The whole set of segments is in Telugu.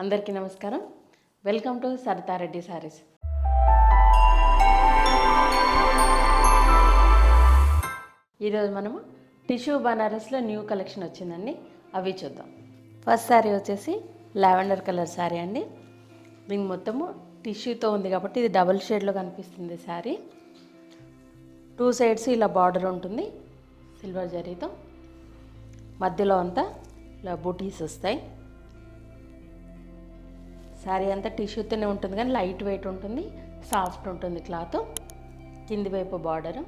అందరికీ నమస్కారం. Welcome to Saritha Reddy saris. ఈరోజు మనము టిష్యూ బనారస్లో న్యూ కలెక్షన్ వచ్చిందండి, అవి చూద్దాం. ఫస్ట్ శారీ వచ్చేసి లావెండర్ కలర్ శారీ అండి. దీనికి మొత్తము టిష్యూతో ఉంది కాబట్టి ఇది డబుల్ షేడ్లో కనిపిస్తుంది శారీ. 2 సైడ్స్ ఇలా బార్డర్ ఉంటుంది సిల్వర్ జరీతో, మధ్యలో అంతా ఇలా బూటీస్ వస్తాయి. శారీ అంతా టిష్యూతోనే ఉంటుంది కానీ లైట్ వెయిట్ ఉంటుంది, సాఫ్ట్ ఉంటుంది క్లాత్. కింది వైపు బార్డరు,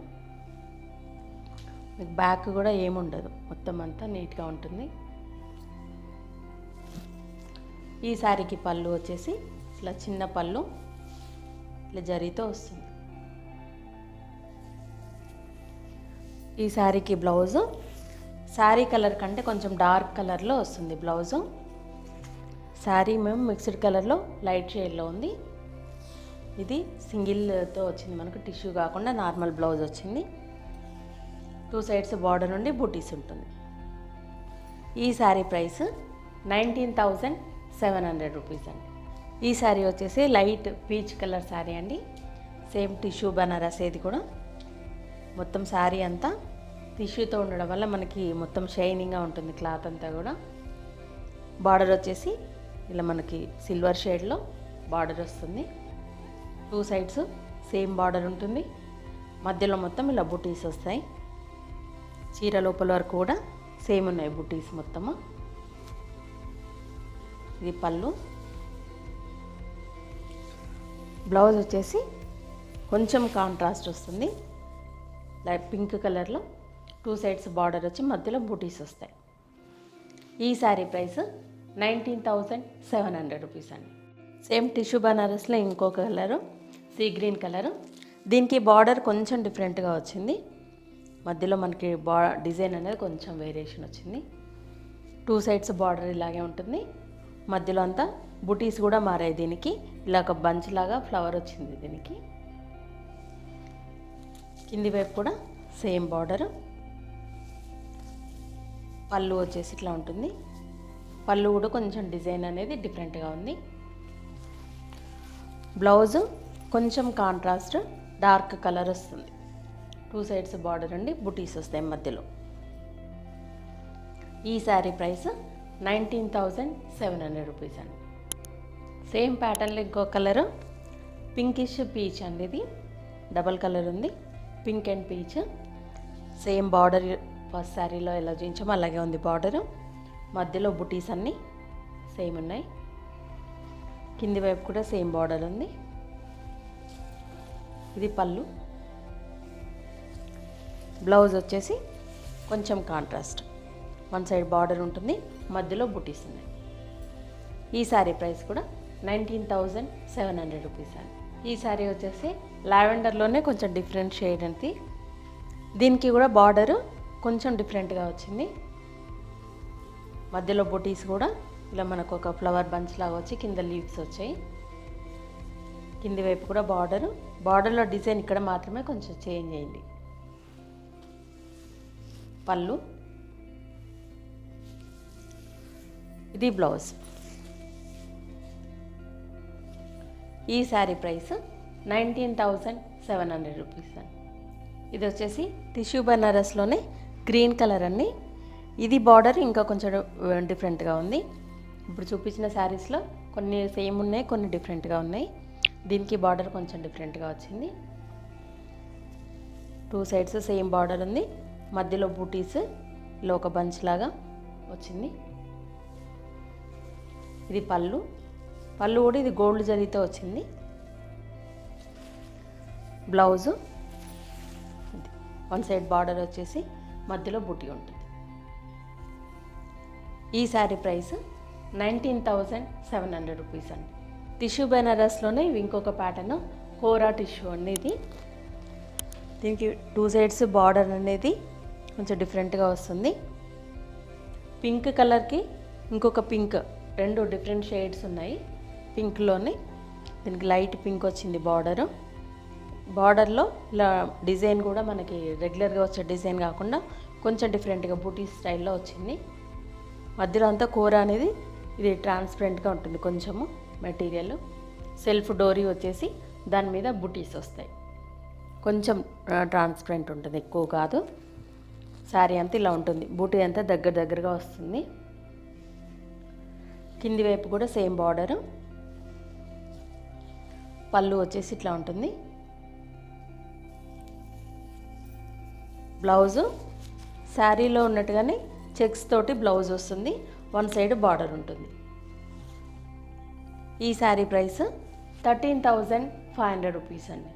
మీకు బ్యాక్ కూడా ఏముండదు, మొత్తం అంతా నీట్గా ఉంటుంది. ఈ శారీకి పళ్ళు వచ్చేసి ఇట్లా చిన్న పళ్ళు ఇట్లా జరీతో వస్తుంది. ఈ శారీకి బ్లౌజు శారీ కలర్ కంటే కొంచెం డార్క్ కలర్లో వస్తుంది బ్లౌజు. శారీ మేము మిక్స్డ్ కలర్లో లైట్ షేడ్లో ఉంది. ఇది సింగిల్తో వచ్చింది, మనకు టిష్యూ కాకుండా నార్మల్ బ్లౌజ్ వచ్చింది. 2 సైడ్స్ బార్డర్ నుండి బూటీస్ ఉంటుంది. ఈ శారీ ప్రైస్ 19,700 రూపీస్ అండి. ఈ శారీ వచ్చేసి లైట్ పీచ్ కలర్ శారీ అండి. Same tissue Banaras. ఇది కూడా మొత్తం శారీ అంతా టిష్యూతో ఉండడం వల్ల మనకి మొత్తం షైనింగ్గా ఉంటుంది క్లాత్ అంతా కూడా. బార్డర్ వచ్చేసి ఇలా మనకి సిల్వర్ షేడ్లో బార్డర్ వస్తుంది. 2 సైడ్స్ సేమ్ బార్డర్ ఉంటుంది, మధ్యలో మొత్తం ఇలా బుటీస్ వస్తాయి. చీర లోపల వరకు కూడా సేమ్ ఉన్నాయి బుటీస్ మొత్తము. ఇది పళ్ళు. బ్లౌజ్ వచ్చేసి కొంచెం కాంట్రాస్ట్ వస్తుంది, లైట్ పింక్ కలర్లో 2 సైడ్స్ బార్డర్ వచ్చి మధ్యలో బూటీస్ వస్తాయి. ఈ శారీ ప్రైస్ 19,700 రూపీస్ అండి. సేమ్ టిష్యూ బనారస్లో ఇంకో కలరు సీ గ్రీన్ కలరు. దీనికి బార్డర్ కొంచెం డిఫరెంట్గా వచ్చింది, మధ్యలో మనకి డిజైన్ అనేది కొంచెం వేరియేషన్ వచ్చింది. 2 సైడ్స్ బార్డర్ ఇలాగే ఉంటుంది, మధ్యలో అంతా బుటీస్ కూడా మారాయి. దీనికి ఇలా ఒక బంచ్ లాగా ఫ్లవర్ వచ్చింది. దీనికి కింది వైపు కూడా సేమ్ బార్డరు. పళ్ళు వచ్చేసి ఇట్లా ఉంటుంది. పళ్ళు కూడా కొంచెం డిజైన్ అనేది డిఫరెంట్గా ఉంది. బ్లౌజు కొంచెం కాంట్రాస్ట్ డార్క్ కలర్ వస్తుంది. 2 సైడ్స్ బార్డర్ అండి, బుటీస్ వస్తాయి మధ్యలో. ఈ శారీ ప్రైస్ 19,700 రూపీస్ అండి. సేమ్ ప్యాటర్న్లో ఇంకో కలరు పింకిష్ పీచ్ అండి. ఇది డబల్ కలర్ ఉంది, pink and peach. Same border first శారీలో ఎలా చూపించామో అలాగే ఉంది బార్డరు. మధ్యలో బుటీస్ అన్నీ సేమ్ ఉన్నాయి. కింది వైపు కూడా సేమ్ బార్డర్ ఉంది. ఇది పళ్ళు. బ్లౌజ్ వచ్చేసి కొంచెం కాంట్రాస్ట్, 1 సైడ్ బార్డర్ ఉంటుంది, మధ్యలో బుటీస్ ఉన్నాయి. ఈ శారీ ప్రైస్ కూడా 19,700 రూపీస్ అండి. ఈ శారీ వచ్చేసి లావెండర్లోనే కొంచెం డిఫరెంట్ షేడ్ అండి. దీనికి కూడా బార్డరు కొంచెం డిఫరెంట్గా వచ్చింది. మధ్యలో బుటీస్ కూడా ఇలా మనకు ఒక ఫ్లవర్ బంచ్ లాగా వచ్చి కింద లీవ్స్ వచ్చాయి. కింది వైపు కూడా బార్డర్లో డిజైన్ ఇక్కడ మాత్రమే కొంచెం చేంజ్ అయింది. పళ్ళు. ఇది బ్లౌజ్. ఈ శారీ ప్రైస్ 19,700 రూపీస్ అండి. ఇది వచ్చేసి టిష్యూ బనారస్లోనే గ్రీన్ కలర్ అండి. ఇది బార్డర్ ఇంకా కొంచెం డిఫరెంట్గా ఉంది. ఇప్పుడు చూపించిన శారీస్లో కొన్ని సేమ్ ఉన్నాయి, కొన్ని డిఫరెంట్గా ఉన్నాయి. దీనికి బార్డర్ కొంచెం డిఫరెంట్గా వచ్చింది. 2 సైడ్స్ సేమ్ బార్డర్ ఉంది, మధ్యలో బూటీస్ ఇలా ఒక బంచ్ లాగా వచ్చింది. ఇది పళ్ళు. పళ్ళు కూడా ఇది గోల్డ్ జరీతో వచ్చింది. బ్లౌజు 1 సైడ్ బార్డర్ వచ్చేసి మధ్యలో బూటీ ఉంటుంది. ఈ శారీ ప్రైస్ 19,700 రూపీస్ అండి. టిష్యూ బెనారస్లోనే ఇంకొక ప్యాటర్న్ కోరా టిష్యూ అండి. ఇది దీనికి 2 సైడ్స్ బార్డర్ అనేది కొంచెం డిఫరెంట్గా వస్తుంది. పింక్ కలర్కి ఇంకొక పింక్, 2 డిఫరెంట్ షేడ్స్ ఉన్నాయి పింక్లోనే. దీనికి లైట్ పింక్ వచ్చింది బార్డరు. బార్డర్లో ఇలా డిజైన్ కూడా మనకి రెగ్యులర్గా వచ్చే డిజైన్ కాకుండా కొంచెం డిఫరెంట్గా బూటీ స్టైల్లో వచ్చింది. మధ్యలో అంతా కూర అనేది ఇది ట్రాన్స్పరెంట్గా ఉంటుంది కొంచెము మెటీరియల్. సెల్ఫ్ డోరీ వచ్చేసి దాని మీద బుటీస్ వస్తాయి. కొంచెం ట్రాన్స్పరెంట్ ఉంటుంది, ఎక్కువ కాదు. శారీ అంతా ఇలా ఉంటుంది, బూటీ అంతా దగ్గరగా వస్తుంది. కింది వైపు కూడా సేమ్ బార్డరు. పళ్ళు వచ్చేసి ఇట్లా ఉంటుంది. బ్లౌజు శారీలో ఉన్నట్టుగానే చెక్స్ తోటి బ్లౌజ్ వస్తుంది, వన్ సైడ్ బార్డర్ ఉంటుంది. ఈ శారీ ప్రైస్ 13,500 రూపీస్ అండి.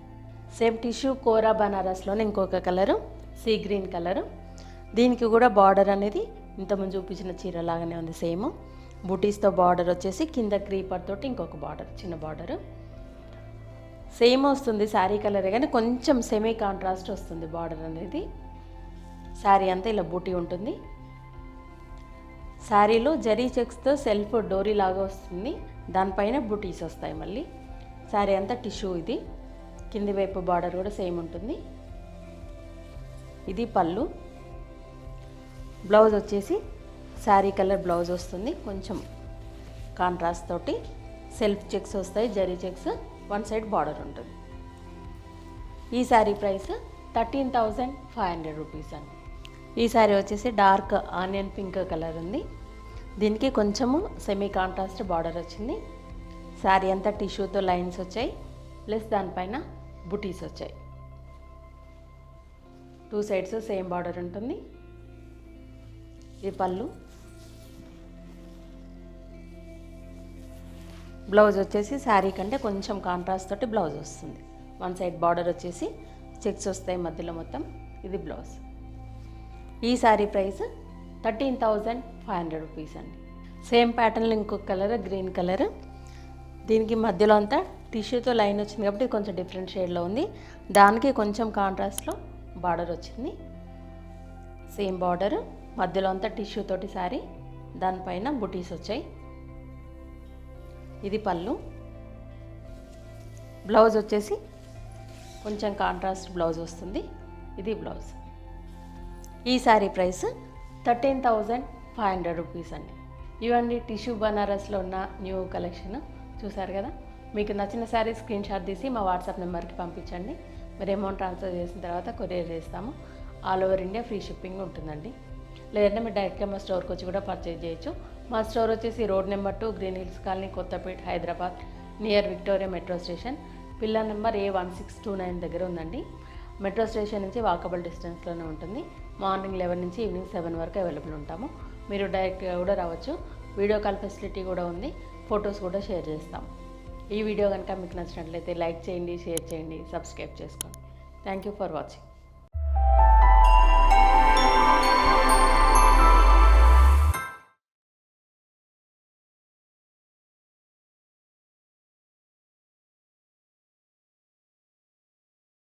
సేమ్ టిష్యూ కోరా బనారస్లోనే ఇంకొక కలరు సీ గ్రీన్ కలరు. దీనికి కూడా బార్డర్ అనేది ఇంతకుముందు చూపించిన చీర లాగానే ఉంది సేమ్. బూటీస్తో బార్డర్ వచ్చేసి కింద క్రీపర్ తోటి ఇంకొక బార్డర్, చిన్న బార్డరు సేమ్ వస్తుంది. శారీ కలరే కానీ కొంచెం సెమీ కాంట్రాస్ట్ వస్తుంది బార్డర్ అనేది. శారీ అంతా ఇలా బూటీ ఉంటుంది. శారీలో జరీ చెక్స్తో సెల్ఫ్ డోరీ లాగా వస్తుంది, దానిపైన బూటీస్ వస్తాయి మళ్ళీ. శారీ అంతా టిష్యూ. ఇది కింది వైపు బార్డర్ కూడా సేమ్ ఉంటుంది. ఇది పళ్ళు. బ్లౌజ్ వచ్చేసి శారీ కలర్ బ్లౌజ్ వస్తుంది, కొంచెం కాంట్రాస్ట్ తోటి సెల్ఫ్ చెక్స్ వస్తాయి, zari checks, one side border ఉంటుంది. ఈ శారీ ప్రైస్ 13,500 రూపీస్ అండి. ఈ శారీ వచ్చేసి డార్క్ ఆనియన్ పింక్ కలర్ ఉంది. దీనికి కొంచెము సెమీ కాంట్రాస్ట్ బార్డర్ వచ్చింది. శారీ అంతా టిష్యూతో లైన్స్ వచ్చాయి, ప్లస్ దానిపైన బుటీస్ వచ్చాయి. టూ సైడ్స్ సేమ్ బార్డర్ ఉంటుంది. ఇది పళ్ళు. బ్లౌజ్ వచ్చేసి శారీ కంటే కొంచెం కాంట్రాస్ట్ తోటి బ్లౌజ్ వస్తుంది. వన్ సైడ్ బార్డర్ వచ్చేసి చెక్స్ వస్తాయి మధ్యలో మొత్తం. ఇది బ్లౌజ్. ఈ శారీ ప్రైస్ 13,500 రూపీస్ అండి. సేమ్ ప్యాటర్న్లో ఇంకొక కలర్ గ్రీన్ కలర్. దీనికి మధ్యలో అంతా టిష్యూతో లైన్ వచ్చింది కాబట్టి కొంచెం డిఫరెంట్ షేడ్లో ఉంది. దానికి కొంచెం కాంట్రాస్ట్లో బార్డర్ వచ్చింది. సేమ్ బార్డర్, మధ్యలో అంతా టిష్యూ తోటి శారీ, దానిపైన బుటీస్ వచ్చాయి. ఇది పళ్ళు. బ్లౌజ్ వచ్చేసి కొంచెం కాంట్రాస్ట్ బ్లౌజ్ వస్తుంది. ఇది బ్లౌజ్. ఈ శారీ ప్రైస్ 13,500 రూపీస్ అండి. ఇవన్నీ టిష్యూ బనారస్లో ఉన్న న్యూ కలెక్షన్ చూసారు కదా. మీకు నచ్చిన శారీ స్క్రీన్ షాట్ తీసి మా వాట్సాప్ నెంబర్కి పంపించండి. మీరు అమౌంట్ ట్రాన్స్ఫర్ చేసిన తర్వాత కొరియర్ చేస్తాము. All over India free shipping ఉంటుందండి. లేదంటే మీరు డైరెక్ట్గా మా స్టోర్కి వచ్చి కూడా పర్చేజ్ చేయొచ్చు. మా స్టోర్ వచ్చేసి road number 2, green hills colony, Kothapet, Hyderabad, near Victoria metro station, pillar number A1629 దగ్గర ఉందండి. మెట్రో స్టేషన్ నుంచి వాకబుల్ డిస్టెన్స్లోనే ఉంటుంది. మార్నింగ్ 11 నుంచి ఈవినింగ్ 7 వరకు అవైలబుల్ ఉంటాము. మీరు డైరెక్ట్గా కూడా రావచ్చు. వీడియో కాల్ ఫెసిలిటీ కూడా ఉంది. ఫొటోస్ కూడా షేర్ చేస్తాం. ఈ వీడియో కనుక మీకు నచ్చినట్లయితే లైక్ చేయండి, షేర్ చేయండి, సబ్స్క్రైబ్ చేసుకోండి. Thank you for watching.